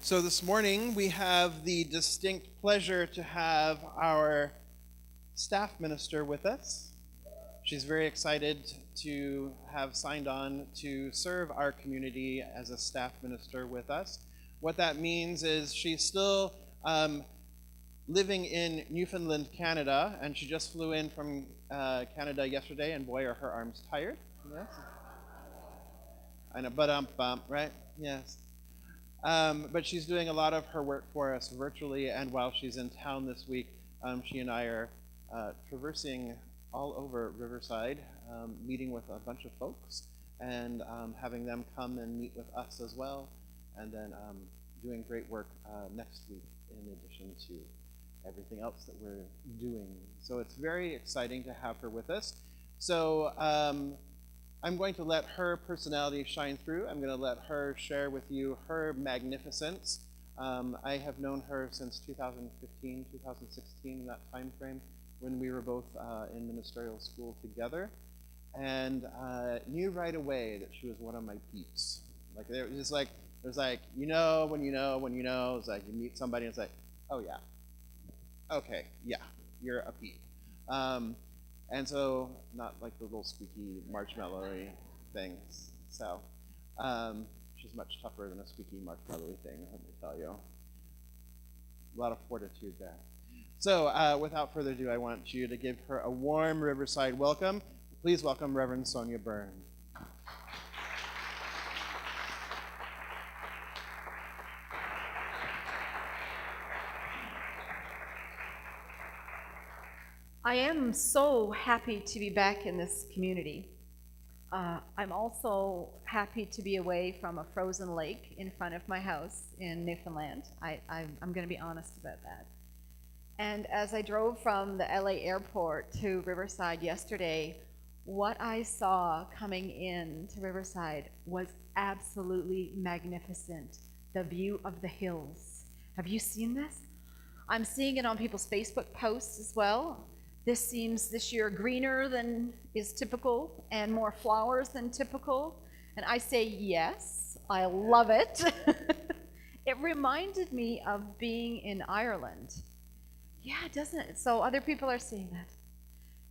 So this morning we have the distinct pleasure to have our staff minister with us. She's very excited to have signed on to serve our community as a staff minister with us. What that means is she's still living in Newfoundland, Canada, and she just flew in from Canada yesterday, and boy, are her arms tired. Yes. I know, bump, right? Yes. But she's doing a lot of her work for us virtually, and while she's in town this week, she and I are traversing all over Riverside, meeting with a bunch of folks, and having them come and meet with us as well, and then doing great work next week in addition to everything else that we're doing. So it's very exciting to have her with us. So I'm going to let her personality shine through. I'm going to let her share with you her magnificence. I have known her since 2015, 2016, that time frame, when we were both in ministerial school together, and knew right away that she was one of my peeps. Like there's like you know when you know when you know. It's like you meet somebody and it's like, oh yeah, okay, yeah, you're a peep. And so, not like the little squeaky marshmallowy things. So, she's much tougher than a squeaky marshmallowy thing, let me tell you. A lot of fortitude there. So, without further ado, I want you to give her a warm Riverside welcome. Please welcome Reverend Sonia Byrne. I am so happy to be back in this community. I'm also happy to be away from a frozen lake in front of my house in Newfoundland. I'm going to be honest about that. And as I drove from the LA airport to Riverside yesterday, what I saw coming in to Riverside was absolutely magnificent. The view of the hills. Have you seen this? I'm seeing it on people's Facebook posts as well. This seems this year greener than is typical and more flowers than typical. And I say yes, I love it. It reminded me of being in Ireland. Yeah, doesn't it? So other people are seeing that.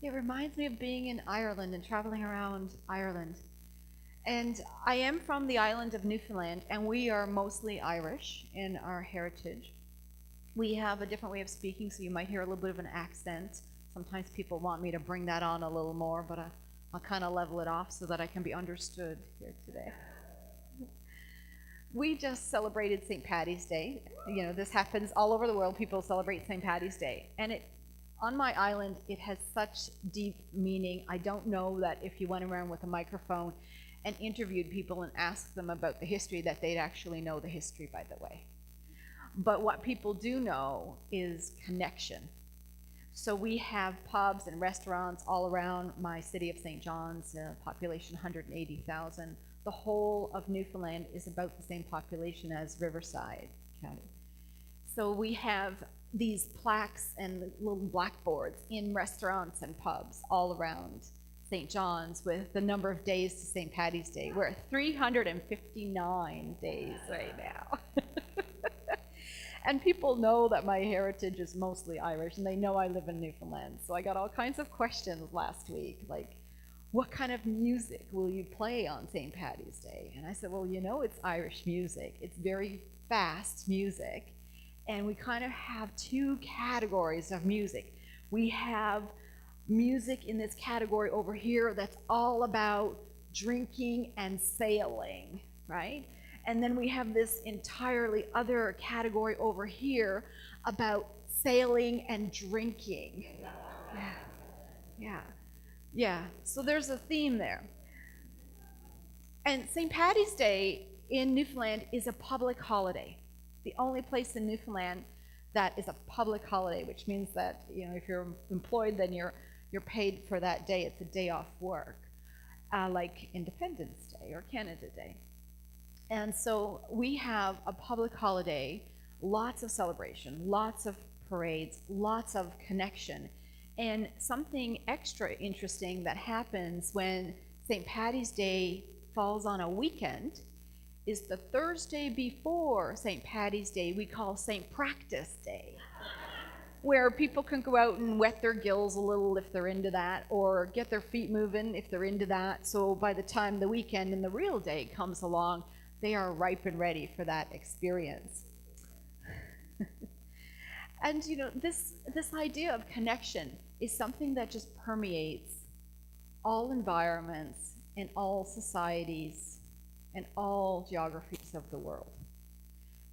It reminds me of being in Ireland and traveling around Ireland. And I am from the island of Newfoundland, and we are mostly Irish in our heritage. We have a different way of speaking, so you might hear a little bit of an accent. Sometimes people want me to bring that on a little more, but I'll kind of level it off so that I can be understood here today. We just celebrated St. Paddy's Day. You know, this happens all over the world. People celebrate St. Paddy's Day. And on my island, it has such deep meaning. I don't know that if you went around with a microphone and interviewed people and asked them about the history, that they'd actually know the history, by the way. But what people do know is connection. So we have pubs and restaurants all around my city of St. John's, population 180,000. The whole of Newfoundland is about the same population as Riverside County. So we have these plaques and little blackboards in restaurants and pubs all around St. John's with the number of days to St. Paddy's Day. We're at 359 days right now. And people know that my heritage is mostly Irish, and they know I live in Newfoundland. So I got all kinds of questions last week, like, what kind of music will you play on St. Paddy's Day? And I said, well, you know, it's Irish music. It's very fast music. And we kind of have two categories of music. We have music in this category over here that's all about drinking and sailing, right? And then we have this entirely other category over here about sailing and drinking. Yeah. So there's a theme there. And St. Paddy's Day in Newfoundland is a public holiday. The only place in Newfoundland that is a public holiday, which means that, you know, if you're employed, then you're paid for that day. It's a day off work, like Independence Day or Canada Day. And so we have a public holiday, lots of celebration, lots of parades, lots of connection. And something extra interesting that happens when St. Paddy's Day falls on a weekend is the Thursday before St. Paddy's Day we call St. Practice Day, where people can go out and wet their gills a little if they're into that, or get their feet moving if they're into that. So by the time the weekend and the real day comes along, they are ripe and ready for that experience. And you know, this idea of connection is something that just permeates all environments and all societies and all geographies of the world.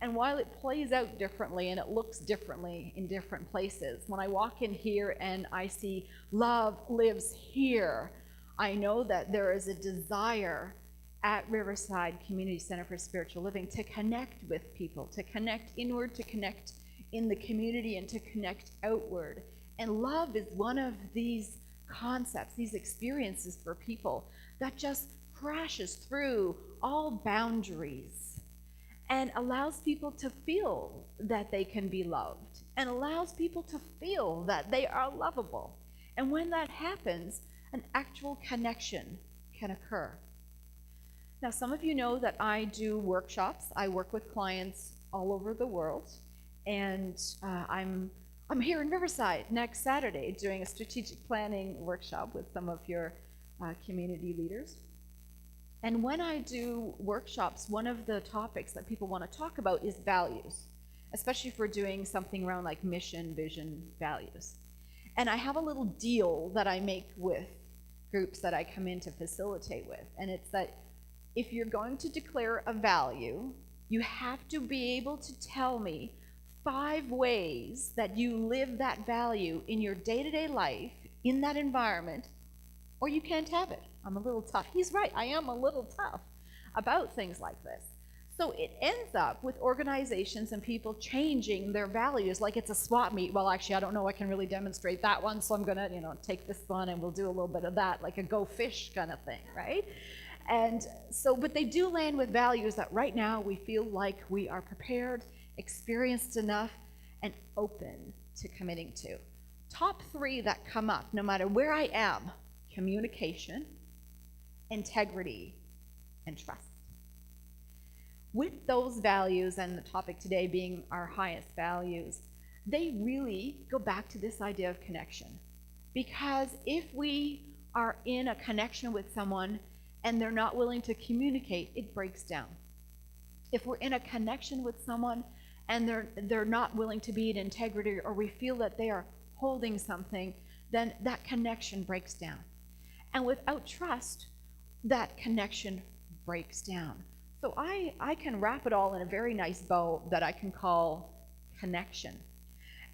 And while it plays out differently and it looks differently in different places, when I walk in here and I see love lives here, I know that there is a desire at Riverside Community Center for Spiritual Living to connect with people, to connect inward, to connect in the community, and to connect outward. And love is one of these concepts, these experiences for people that just crashes through all boundaries and allows people to feel that they can be loved and allows people to feel that they are lovable. And when that happens, an actual connection can occur. Now, some of you know that I do workshops. I work with clients all over the world, and I'm here in Riverside next Saturday doing a strategic planning workshop with some of your community leaders. And when I do workshops, one of the topics that people want to talk about is values, especially if we're doing something around like mission, vision, values. And I have a little deal that I make with groups that I come in to facilitate with, and it's that if you're going to declare a value, you have to be able to tell me 5 ways that you live that value in your day-to-day life, in that environment, or you can't have it. I'm a little tough. He's right, I am a little tough about things like this. So it ends up with organizations and people changing their values like it's a swap meet. Well, actually, I don't know I can really demonstrate that one, so I'm gonna, take this one and we'll do a little bit of that, like a go fish kind of thing, right? And so, but they do land with values that right now we feel like we are prepared, experienced enough, and open to committing to. Top 3 that come up, no matter where I am: communication, integrity, and trust. With those values, and the topic today being our highest values, they really go back to this idea of connection. Because if we are in a connection with someone and they're not willing to communicate, it breaks down. If we're in a connection with someone and they're not willing to be in integrity, or we feel that they are holding something, then that connection breaks down. And without trust, that connection breaks down. So I can wrap it all in a very nice bow that I can call connection.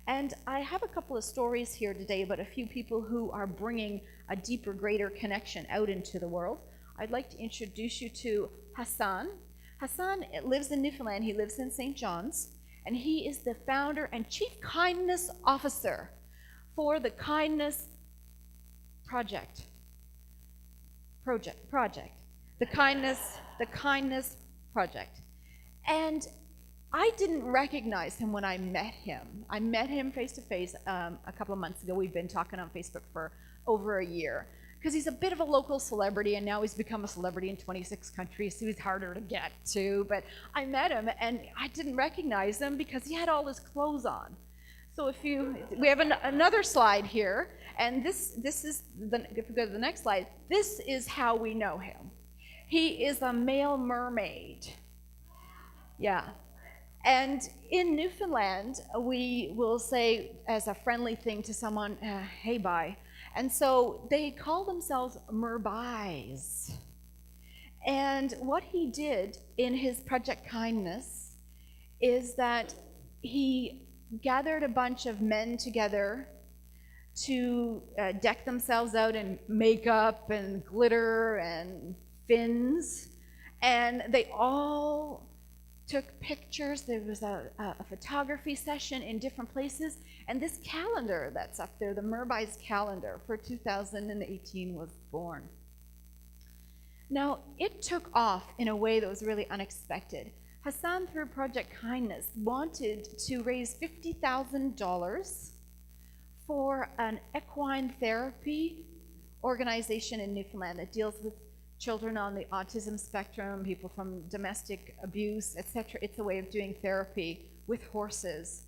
And I have a couple of stories here today about a few people who are bringing a deeper, greater connection out into the world. I'd like to introduce you to Hassan. Hassan lives in Newfoundland. He lives in St. John's, and he is the founder and chief kindness officer for the Kindness Project. The Kindness Project. And I didn't recognize him when I met him. I met him face to face a couple of months ago. We've been talking on Facebook for over a year, because he's a bit of a local celebrity, and now he's become a celebrity in 26 countries, so he's harder to get to. But I met him, and I didn't recognize him because he had all his clothes on. So we have another slide here, and this is, if we go to the next slide, this is how we know him. He is a male mermaid. Yeah. And in Newfoundland, we will say as a friendly thing to someone, hey, bye. And so they call themselves Merbies. And what he did in his Project Kindness is that he gathered a bunch of men together to deck themselves out in makeup and glitter and fins. And they all took pictures. There was a photography session in different places. And this calendar that's up there, the Merbies calendar for 2018, was born. Now, it took off in a way that was really unexpected. Hassan, through Project Kindness, wanted to raise $50,000 for an equine therapy organization in Newfoundland that deals with children on the autism spectrum, people from domestic abuse, etc. It's a way of doing therapy with horses.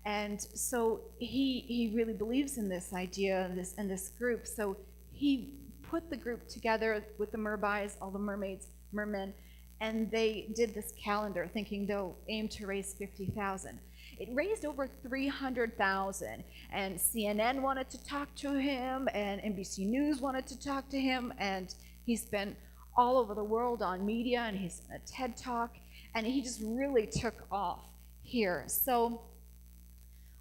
And so he really believes in this idea and this group. So he put the group together with the Merbais, all the mermaids, mermen, and they did this calendar thinking they'll aim to raise 50,000. It raised over 300,000, and CNN wanted to talk to him, and NBC News wanted to talk to him, and he's been all over the world on media, and he's in a TED Talk, and he just really took off here. So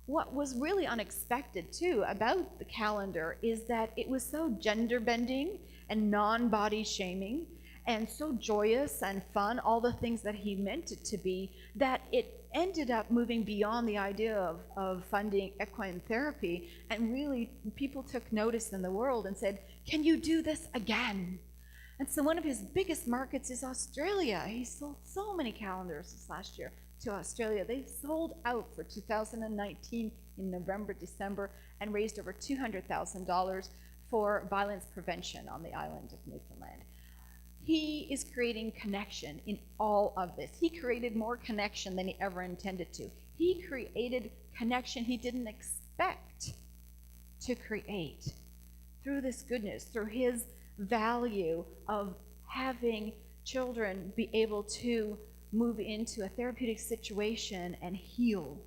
what was really unexpected too about the calendar is that it was so gender bending and non-body shaming and so joyous and fun, all the things that he meant it to be, that it ended up moving beyond the idea of funding equine therapy, and really people took notice in the world and said, can you do this again? And so one of his biggest markets is Australia. He sold so many calendars this last year to Australia. They sold out for 2019 in November, December, and raised over $200,000 for violence prevention on the island of Newfoundland. He is creating connection in all of this. He created more connection than he ever intended to. He created connection he didn't expect to create through this goodness, through his value of having children be able to move into a therapeutic situation and heal,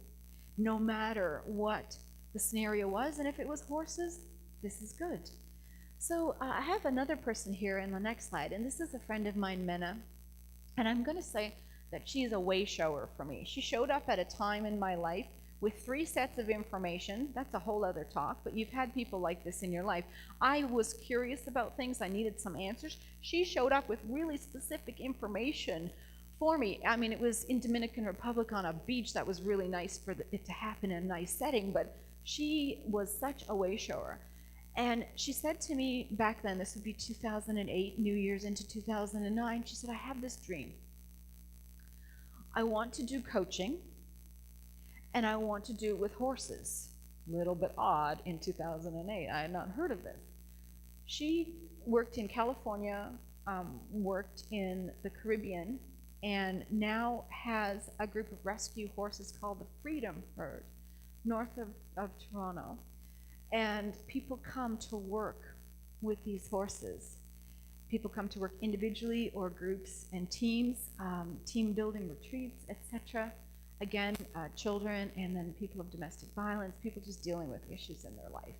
no matter what the scenario was. And if it was horses, this is good. So I have another person here in the next slide, and this is a friend of mine, Mena, and I'm going to say that she's a way shower for me. She showed up at a time in my life with 3 sets of information. That's a whole other talk, but you've had people like this in your life. I was curious about things. I needed some answers. She showed up with really specific information for me. I mean, it was in Dominican Republic on a beach. That was really nice for it to happen in a nice setting, but she was such a way shower. And she said to me back then, this would be 2008, New Year's into 2009, she said, I have this dream. I want to do coaching, and I want to do it with horses. A little bit odd in 2008. I had not heard of this. She worked in California, worked in the Caribbean, and now has a group of rescue horses called the Freedom Herd, north of Toronto. And people come to work with these horses. People come to work individually or groups and teams, team building retreats, etc. Again, children, and then people of domestic violence, people just dealing with issues in their life.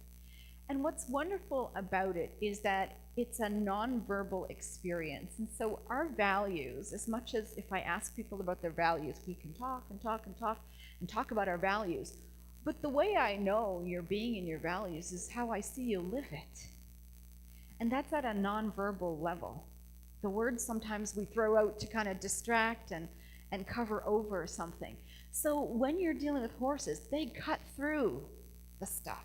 And what's wonderful about it is that it's a nonverbal experience. And so our values, as much as if I ask people about their values, we can talk and talk and talk and talk about our values. But the way I know your being and your values is how I see you live it. And that's at a nonverbal level. The words sometimes we throw out to kind of distract and cover over something. So when you're dealing with horses, they cut through the stuff.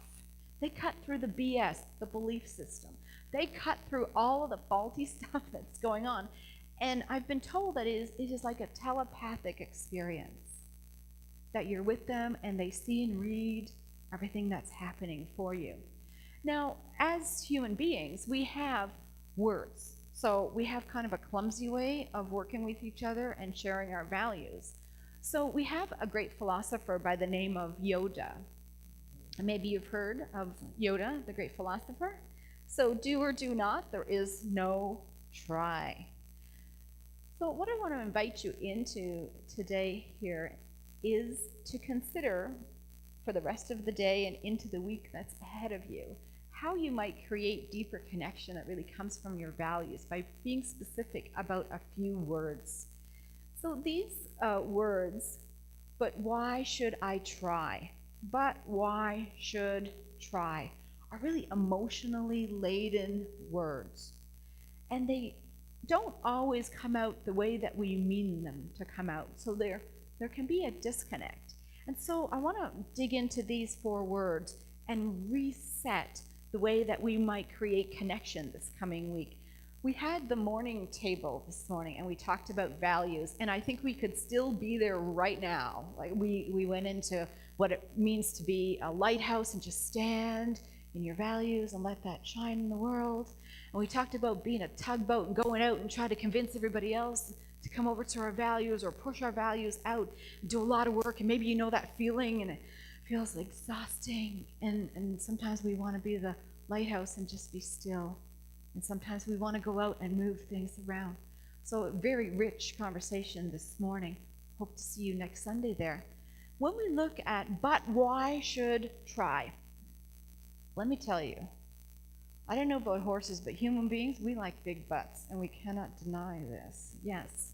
They cut through the BS, the belief system. They cut through all of the faulty stuff that's going on. And I've been told that it is like a telepathic experience, that you're with them and they see and read everything that's happening for you. Now, as human beings, we have words. So we have kind of a clumsy way of working with each other and sharing our values. So we have a great philosopher by the name of Yoda. And maybe you've heard of Yoda, the great philosopher. So do or do not, there is no try. So what I want to invite you into today here is to consider for the rest of the day and into the week that's ahead of you, how you might create deeper connection that really comes from your values by being specific about a few words. So these words, but why should I try? But why should try? Are really emotionally laden words. And they don't always come out the way that we mean them to come out. So there can be a disconnect. And so I want to dig into these 4 words and reset the way that we might create connection this coming week. We had the morning table this morning and we talked about values, and I think we could still be there right now. Like we went into what it means to be a lighthouse and just stand in your values and let that shine in the world. And we talked about being a tugboat and going out and try to convince everybody else to come over to our values or push our values out, do a lot of work. And maybe you know that feeling, and it feels exhausting. And sometimes we want to be the lighthouse and just be still. And sometimes we want to go out and move things around. So a very rich conversation this morning. Hope to see you next Sunday there. When we look at, but why should try? Let me tell you, I don't know about horses, but human beings, we like big butts, and we cannot deny this. Yes.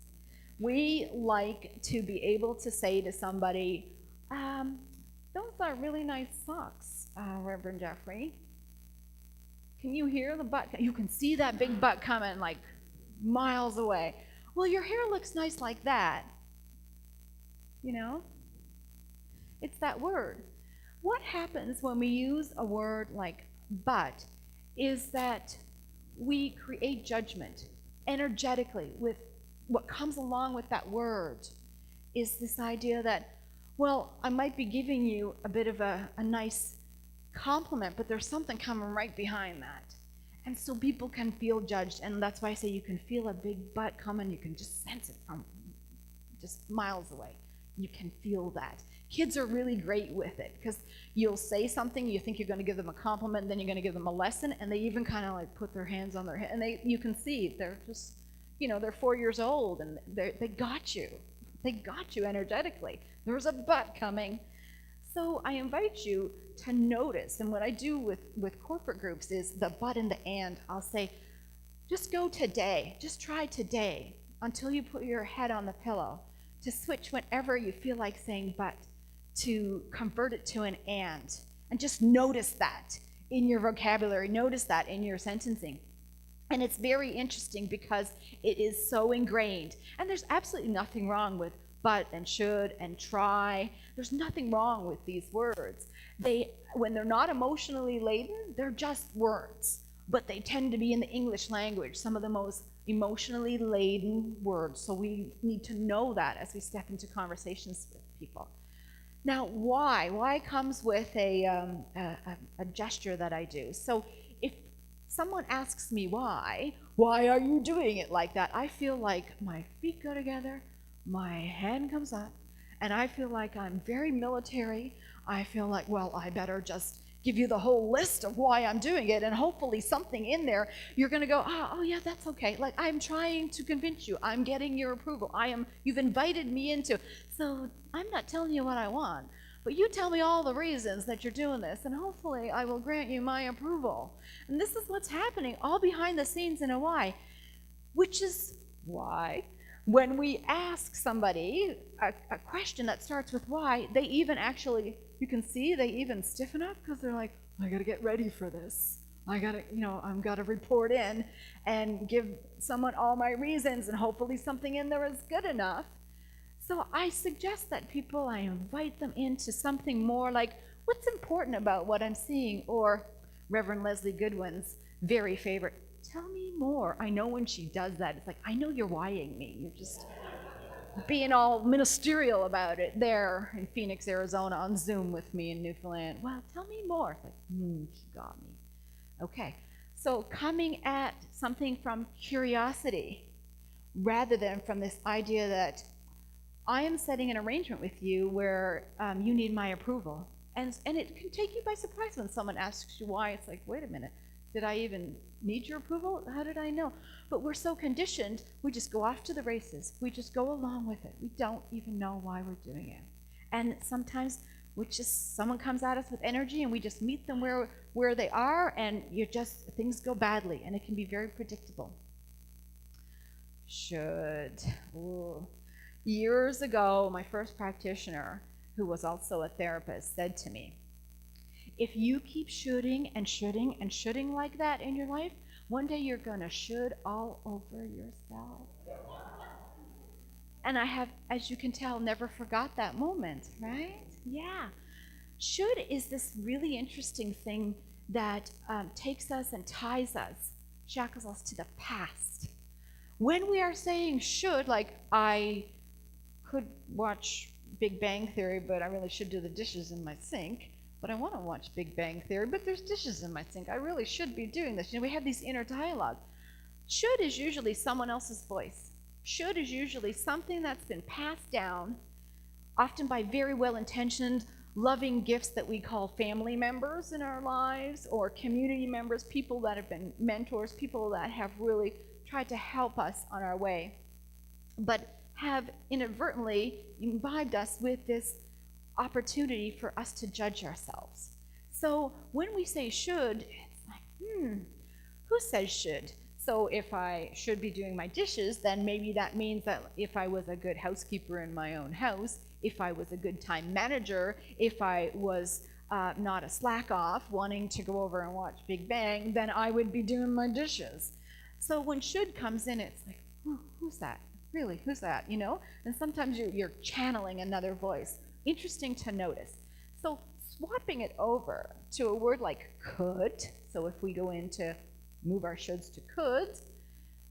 We like to be able to say to somebody, those are really nice socks, Reverend Jeffrey. Can you hear the butt? You can see that big butt coming like miles away. Well, your hair looks nice like that. You know? It's that word. What happens when we use a word like but is that we create judgment energetically with what comes along with that word is this idea that, well, I might be giving you a bit of a nice compliment, but there's something coming right behind that. And so people can feel judged, and that's why I say you can feel a big butt coming. You can just sense it from just miles away. You can feel that. Kids are really great with it because you'll say something, you think you're going to give them a compliment, and then you're going to give them a lesson, and they even kind of like put their hands on their head, and you can see they're just, they're 4 years old, and they got you. They got you energetically. There's a but coming. So I invite you to notice, and what I do with corporate groups is the but and the and. I'll say, just go today, just try today until you put your head on the pillow to switch whenever you feel like saying but, to convert it to an and just notice that in your vocabulary, notice that in your sentencing. And it's very interesting because it is so ingrained. And there's absolutely nothing wrong with but and should and try. There's nothing wrong with these words. When they're not emotionally laden, they're just words. But they tend to be in the English language, some of the most emotionally laden words. So we need to know that as we step into conversations with people. Now, why? Why comes with a gesture that I do. So if someone asks me why are you doing it like that? I feel like my feet go together, my hand comes up, and I feel like I'm very military. I feel like, well, I better just give you the whole list of why I'm doing it, and hopefully something in there, you're going to go, oh yeah, that's okay. Like, I'm trying to convince you. I'm getting your approval. You've invited me into. So I'm not telling you what I want, but you tell me all the reasons that you're doing this, and hopefully I will grant you my approval. And this is what's happening all behind the scenes in a why, which is why when we ask somebody a question that starts with why, they even actually, you can see they even stiffen up because they're like, I got to get ready for this. I've got to report in and give someone all my reasons, and hopefully something in there is good enough. So I suggest that I invite them into something more like, what's important about what I'm seeing? Or Reverend Leslie Goodwin's very favorite, tell me more. I know when she does that, it's like, I know you're whying me. You're just being all ministerial about it there in Phoenix, Arizona, on Zoom with me in Newfoundland. Well, tell me more. It's like, she got me. Okay, so coming at something from curiosity rather than from this idea that I am setting an arrangement with you where you need my approval. And it can take you by surprise when someone asks you why. It's like, wait a minute, did I even need your approval? How did I know? But we're so conditioned, we just go off to the races. We just go along with it. We don't even know why we're doing it. And sometimes someone comes at us with energy and we just meet them where they are, and things go badly, and it can be very predictable. Ooh. Years ago, my first practitioner, who was also a therapist, said to me, if you keep shoulding and shoulding and shoulding like that in your life, one day you're going to should all over yourself. And I have, as you can tell, never forgot that moment, right? Yeah. Should is this really interesting thing that takes us and ties us, shackles us to the past. When we are saying should, like I could watch Big Bang Theory, but I really should do the dishes in my sink, but I want to watch Big Bang Theory, but there's dishes in my sink. I really should be doing this. We have these inner dialogue. Should is usually someone else's voice. Should is usually something that's been passed down, often by very well-intentioned, loving gifts that we call family members in our lives, or community members, people that have been mentors, people that have really tried to help us on our way, but have inadvertently imbibed us with this opportunity for us to judge ourselves. So when we say should, it's like, who says should? So if I should be doing my dishes, then maybe that means that if I was a good housekeeper in my own house, if I was a good time manager, if I was not a slack off wanting to go over and watch Big Bang, then I would be doing my dishes. So when should comes in, it's like, who's that? Really, who's that? And sometimes you're channeling another voice. Interesting to notice. So swapping it over to a word like could, so if we go into move our shoulds to coulds,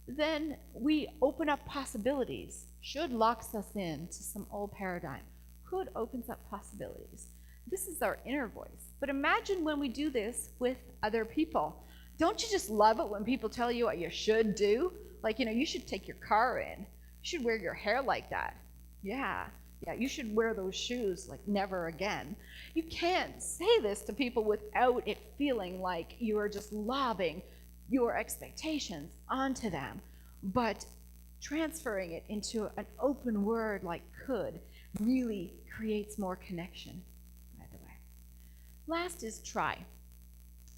then we open up possibilities. Should locks us into some old paradigm. Could opens up possibilities. This is our inner voice. But imagine when we do this with other people. Don't you just love it when people tell you what you should do? Like, you should take your car in. You should wear your hair like that. Yeah, you should wear those shoes like never again. You can't say this to people without it feeling like you are just lobbing your expectations onto them, but transferring it into an open word like could really creates more connection, by the way. Last is try.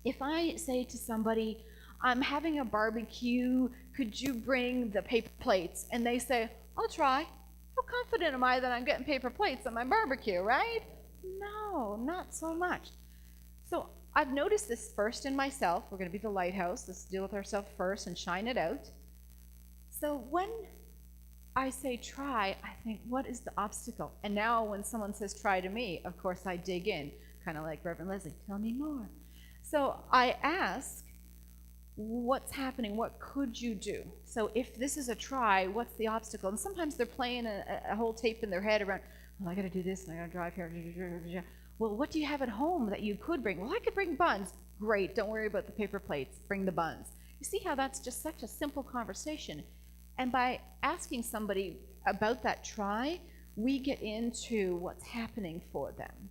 If I say to somebody, I'm having a barbecue, could you bring the paper plates? And they say, I'll try. How confident am I that I'm getting paper plates at my barbecue, right? No, not so much. So I've noticed this first in myself. We're going to be the lighthouse. Let's deal with ourselves first and shine it out. So when I say try, I think, what is the obstacle? And now when someone says try to me, of course I dig in, kind of like Reverend Leslie, tell me more. So I ask, what's happening? What could you do? So if this is a try, what's the obstacle? And sometimes they're playing a whole tape in their head around, well, I got to do this and I got to drive here. Well, what do you have at home that you could bring? Well, I could bring buns. Great, don't worry about the paper plates. Bring the buns. You see how that's just such a simple conversation. And by asking somebody about that try, we get into what's happening for them.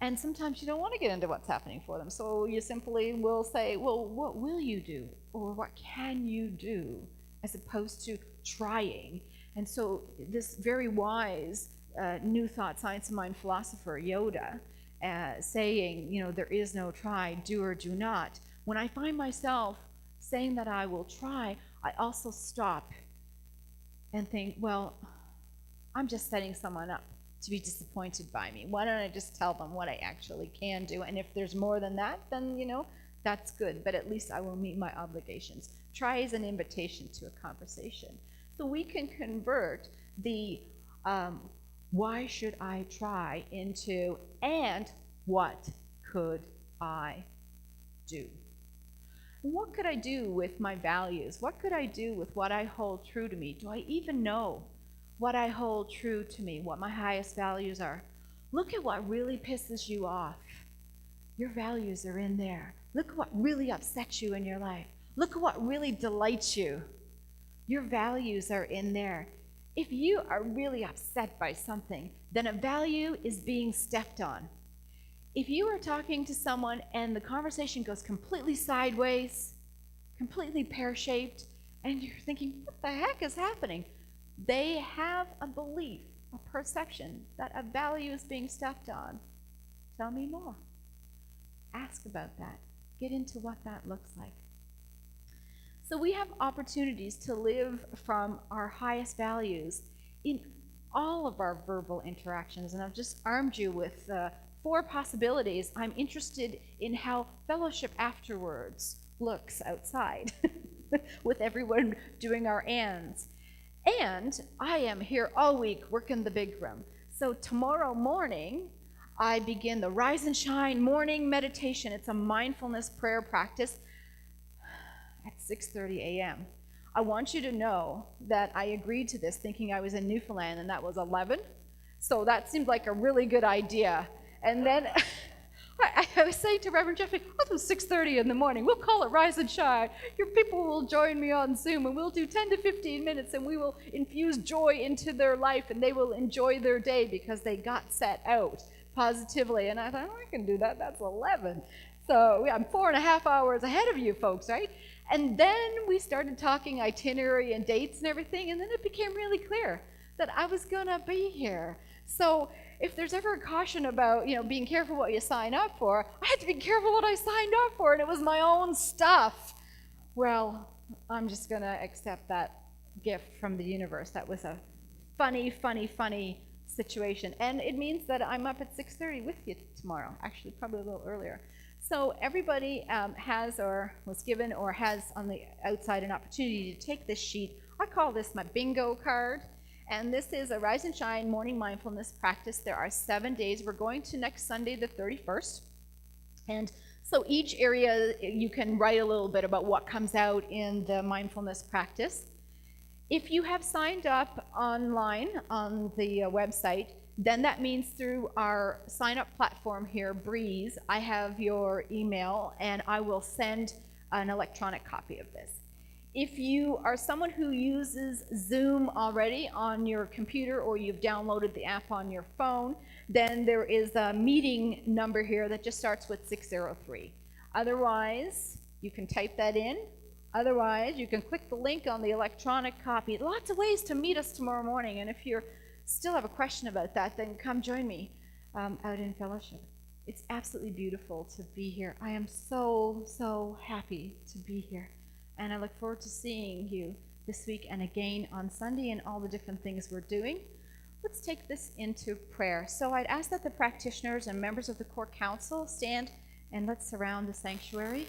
And sometimes you don't want to get into what's happening for them. So you simply will say, well, what will you do? Or what can you do? As opposed to trying. And so this very wise New Thought, Science of Mind philosopher, Yoda, saying, there is no try, do or do not. When I find myself saying that I will try, I also stop and think, well, I'm just setting someone up to be disappointed by me. Why don't I just tell them what I actually can do? And if there's more than that, then, that's good. But at least I will meet my obligations. Try is an invitation to a conversation. So we can convert the why should I try into and what could I do? What could I do with my values? What could I do with what I hold true to me? Do I even know what I hold true to me, what my highest values are? Look at what really pisses you off. Your values are in there. Look at what really upsets you in your life. Look at what really delights you. Your values are in there. If you are really upset by something, then a value is being stepped on. If you are talking to someone and the conversation goes completely sideways, completely pear-shaped, and you're thinking, what the heck is happening? They have a belief, a perception that a value is being stepped on. Tell me more. Ask about that. Get into what that looks like. So we have opportunities to live from our highest values in all of our verbal interactions. And I've just armed you with 4 possibilities. I'm interested in how fellowship afterwards looks outside with everyone doing our ands. And I am here all week working the big room. So tomorrow morning, I begin the Rise and Shine morning meditation. It's a mindfulness prayer practice at 6:30 a.m. I want you to know that I agreed to this thinking I was in Newfoundland and that was 11. So that seemed like a really good idea. And then I was saying to Reverend Jeffrey, I'll do 6:30 in the morning. We'll call it Rise and Shine. Your people will join me on Zoom, and we'll do 10 to 15 minutes, and we will infuse joy into their life, and they will enjoy their day because they got set out positively. And I thought, I can do that. That's 11. So I'm 4.5 hours ahead of you folks, right? And then we started talking itinerary and dates and everything, and then it became really clear that I was going to be here. So if there's ever a caution about, being careful what you sign up for, I had to be careful what I signed up for, and it was my own stuff. Well, I'm just going to accept that gift from the universe. That was a funny, funny, funny situation. And it means that I'm up at 6:30 with you tomorrow, actually probably a little earlier. So everybody has or was given or has on the outside an opportunity to take this sheet. I call this my bingo card. And this is a Rise and Shine morning mindfulness practice. There are 7 days. We're going to next Sunday, the 31st. And so each area, you can write a little bit about what comes out in the mindfulness practice. If you have signed up online on the website, then that means through our sign-up platform here, Breeze, I have your email, and I will send an electronic copy of this. If you are someone who uses Zoom already on your computer or you've downloaded the app on your phone, then there is a meeting number here that just starts with 603. Otherwise, you can type that in. Otherwise, you can click the link on the electronic copy. Lots of ways to meet us tomorrow morning, and if you still have a question about that, then come join me out in fellowship. It's absolutely beautiful to be here. I am so, so happy to be here. And I look forward to seeing you this week and again on Sunday and all the different things we're doing. Let's take this into prayer. So I'd ask that the practitioners and members of the Core Council stand and let's surround the sanctuary.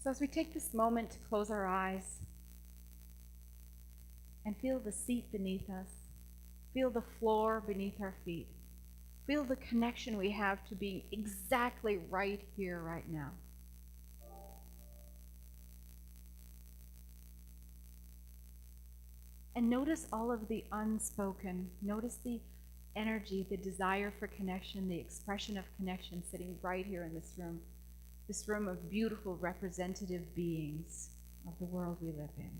So as we take this moment to close our eyes and feel the seat beneath us, feel the floor beneath our feet, feel the connection we have to being exactly right here, right now. And notice all of the unspoken. Notice the energy, the desire for connection, the expression of connection sitting right here in this room of beautiful representative beings of the world we live in.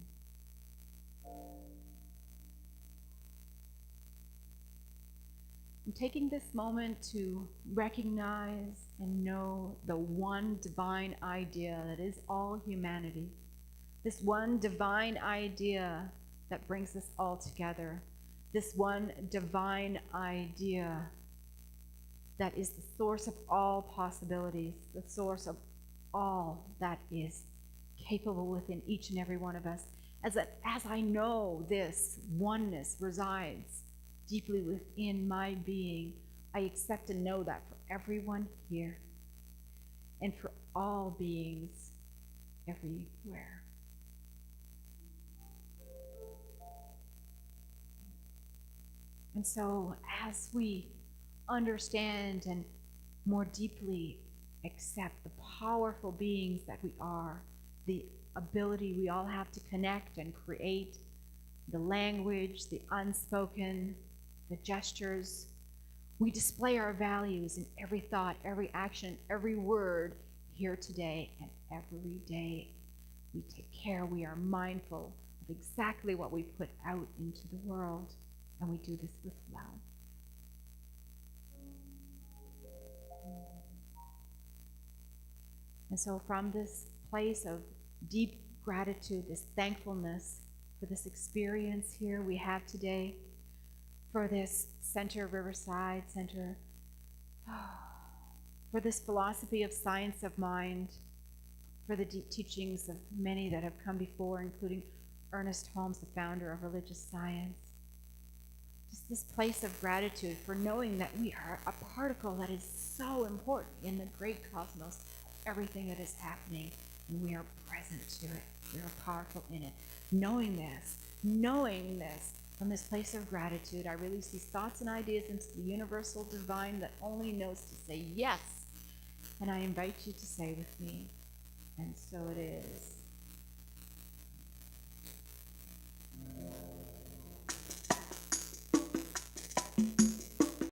I'm taking this moment to recognize and know the one divine idea that is all humanity, this one divine idea that brings us all together, this one divine idea that is the source of all possibilities, the source of all that is capable within each and every one of us. As I know this oneness resides deeply within my being, I accept and know that for everyone here and for all beings everywhere. And so as we understand and more deeply accept the powerful beings that we are, the ability we all have to connect and create, the language, the unspoken, the gestures, we display our values in every thought, every action, every word here today and every day. We take care, we are mindful of exactly what we put out into the world, and we do this with love. And so from this place of deep gratitude, this thankfulness for this experience here we have today, for this Center Riverside Center, for this philosophy of science of mind, for the deep teachings of many that have come before, including Ernest Holmes, the founder of religious science. Just this place of gratitude for knowing that we are a particle that is so important in the great cosmos, everything that is happening, and we are present to it. We are powerful in it. Knowing this From this place of gratitude, I release these thoughts and ideas into the universal divine that only knows to say yes. And I invite you to say with me, and so it is.